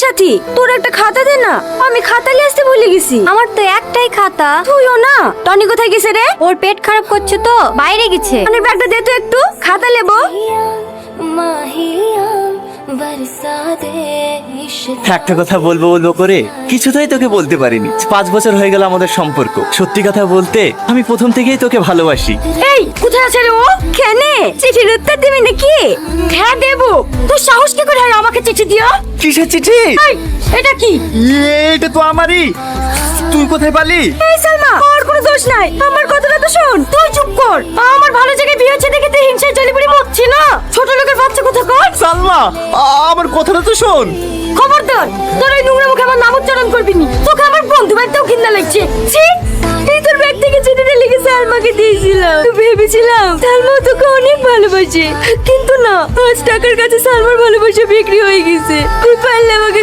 সাথী, তোর একটা খাতা দে না, আমি খাতা নিয়ে আসতে ভুলে গেছি। আমার তো একটাই খাতা। তুইও না। টনি কোথায় গেছে রে? ওর পেট খারাপ করছে তো বাইরে গেছে। টনির ব্যাগটা দে তো একটু, খাতা নেবো। একটা কথা বলবো বলবো করে কিছুতেই তোকে বলতে পারিনি। 5 বছর হয়ে গেল আমাদের সম্পর্ক। সত্যি কথা বলতে আমি প্রথম থেকেই তোকে ভালোবাসি। এই কোথায় আছে রে ও? কেনে চিঠির উত্তর দিবি নাকি? হ্যাঁ দেবো। তোর সাহস কি করে হয় আমাকে চিঠি দিও? কিসের চিঠি? এই, এটা কি? এটা তো আমারই। তুই কোথায় পালি? এই সালমা, ওর কোনো দোষ নাই, আমার কথাটা তো শোন। তুই চুপ কর। আমার ভালো জায়গায় বিয়ে হচ্ছে দেখে তুই হিংসায় জ্বলে পুড়ে মরছি না? ছোট লোকের বাচ্চা কথা কর। সালমা, আমার কথাটা তো শোন। খবরদার, তোর ওই নোংরা মুখে আমার নাম উচ্চারণ করবি নি। তোকে আমার বন্ধু বাড়িতেও ঘৃণা লাগছে। ছি, এই তোর ব্যাগ থেকে চিঠিটা লিখে সালমাকে দিয়েছিলাম। ভেবেছিলাম সালমা তোকে অনেক ভালোবাসে, কিন্তু না, আজ টাকার কাছে সালমার ভালোবাসা বিক্রি হয়ে গেছে। তুই পারলে আমাকে